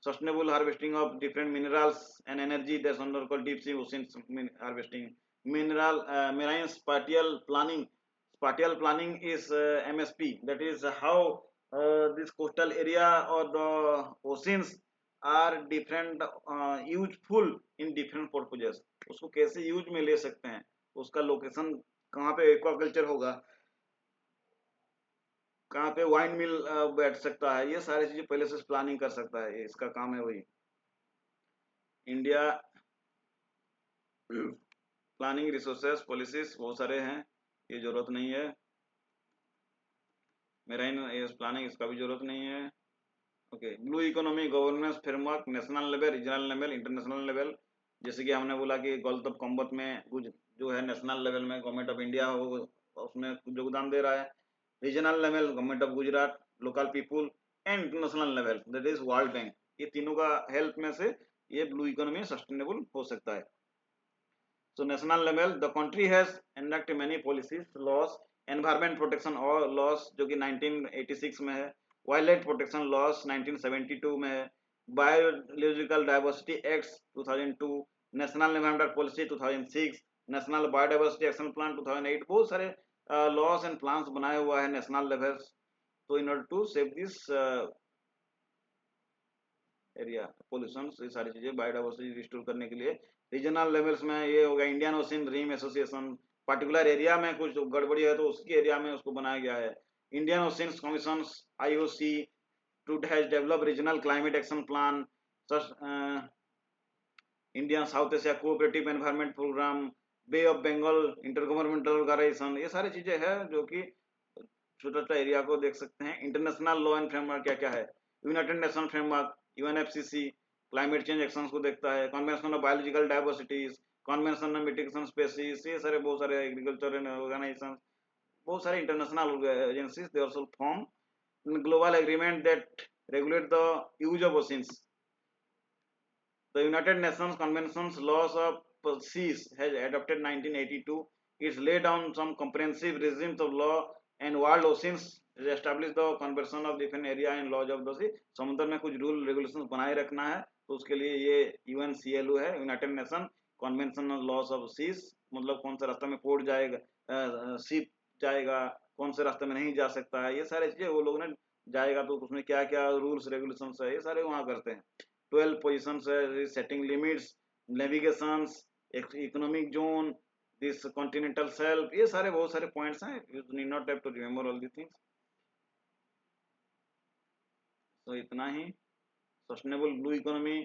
Sustainable harvesting of different minerals and energy, that's under called deep sea ocean harvesting. Marine spatial planning. Spatial planning is MSP. That is how this coastal area or the oceans are different, useful in different purposes. उसको कैसे use में ले सकते हैं, उसका location कहाँ पे aquaculture होगा, कहाँ पे वाइन मिल बैठ सकता है, ये सारी चीजें पहले से प्लानिंग कर सकता है, इसका काम है वही। इंडिया प्लानिंग रिसोर्सेस पॉलिसीज बहुत सारे हैं, ये जरूरत नहीं है। मेराइन प्लानिंग, इसका भी जरूरत नहीं है। Okay, blue economy governance framework, national level, regional level, international level. जैसे कि हमने बोला कि गलत ऑफ कम्बत में जो है नेशनल लेवल में गवर्नमेंट ऑफ इंडिया हो, उसमें योगदान दे रहा है। Regional level government of Gujarat, local people, and international level that is world bank, ये तीनों का हेल्प में से ये ब्लू इकोनॉमी सस्टेनेबल हो सकता है। So national level, the country has enacted many policies, laws, environment protection और laws जो कि 1986 में है, wildlife protection laws 1972 में है, biological diversity acts 2002, national environmental policy 2006, national biodiversity action plan 2008, बहुत सारे laws and plans बनाए हुआ है national levels, तो in order to save this area pollution, ये सारी चीजें बायोडाइवर्सिटी रिस्टोर करने के लिए। रीजनल लेवल्स में ये हो गया Indian Ocean Rim Association, particular area में कुछ गड़बड़ी है तो उसकी एरिया में उसको बनाया गया है। Indian Ocean Commission IOC too has develop regional climate action plan, Indian South Asia cooperative environment programme, Bay of Bengal intergovernmental organisation, ये सारी चीजें हैं जो कि छोटा छोटा एरिया को देख सकते हैं। इंटरनेशनल लॉ एंड फ्रेमवर्क क्या क्या है, United nation framework, UNFCCC climate change actions को देखता है, convention of biological diversities, convention of mitigation species, ये सारे बहुत सारे एग्रीकल्चर ऑर्गेनाइजेशन, बहुत सारे international agencies they also form global agreement that regulate the use of oceans. The United Nations Convention's Laws of Seas has adopted 1982. It's laid down some comprehensive regimes of law and world oceans establish the conversion of different area and laws of the sea. समुद्र में कुछ rule regulations बनाए रखना है तो उसके लिए ये यूएनसीएलओ है, United Nation Convention on laws of seas, मतलब कौन सा रास्ता में पोर्ट जाएगा, शिप जाएगा, कौन से रास्ते में नहीं जा सकता है, ये सारी चीजें वो लोग ने जाएगा तो उसमें क्या क्या रूल्स रेगुलेशंस है ये सारे वहाँ करते हैं। 12 positions setting limits, navigations, economic zone, this continental shelf, ये सारे बहुत सारे points हैं, you need not have to remember all the things। तो इतना ही। Sustainable blue economy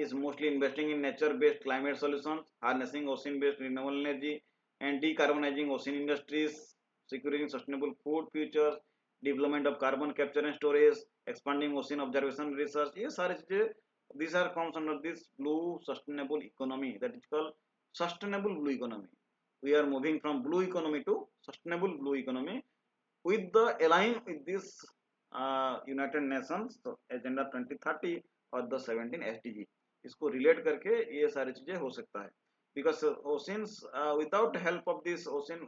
is mostly investing in nature-based climate solutions, harnessing ocean-based renewable energy, and decarbonizing ocean industries, securing sustainable food futures, development of carbon capture and storage, expanding ocean observation research, ये सारी चीजें these are comes under this blue sustainable economy, that is called sustainable blue economy. We are moving from blue economy to sustainable blue economy with the align with this United Nations Agenda 2030 और the 17 SDG. इसको relate करके ये सारी चीजें हो सकता है, because oceans without help of this ocean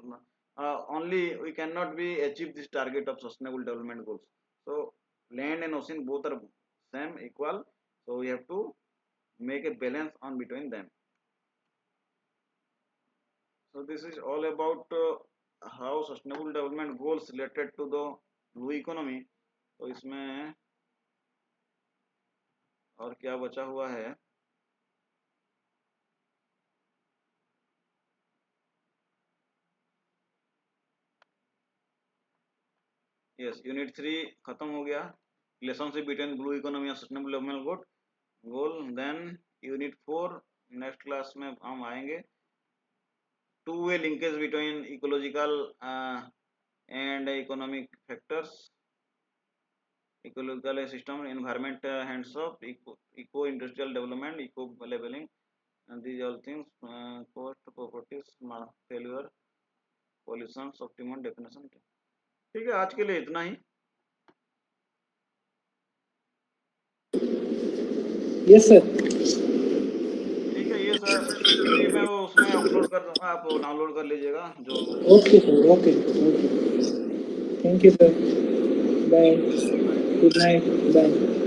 only we cannot be achieve this target of sustainable development goals. So land and ocean both are same equal, so we have to make a balance on between them. So this is all about how sustainable development goals related to the blue economy. तो इसमें और क्या बचा हुआ है? Yes, unit 3 खत्म हो गया, रिलेशनशिप बिटवीन ब्लू इकोनॉमी और sustainable development goal. Then unit 4 next class में हम आएंगे. Two way linkage between ecological and economic factors, ecological system, environment hands off, eco industrial development, eco labeling, and these all things, cost, properties, failure, pollution, optimum definition. ठीक है, आज के लिए इतना ही. Yes sir. ठीक है, ये सर ये मैं वो उसमें अपलोड कर दूंगा, आप डाउनलोड कर लीजिएगा जो. Okay sir, okay okay. Thank you sir. Bye. Good night. Bye.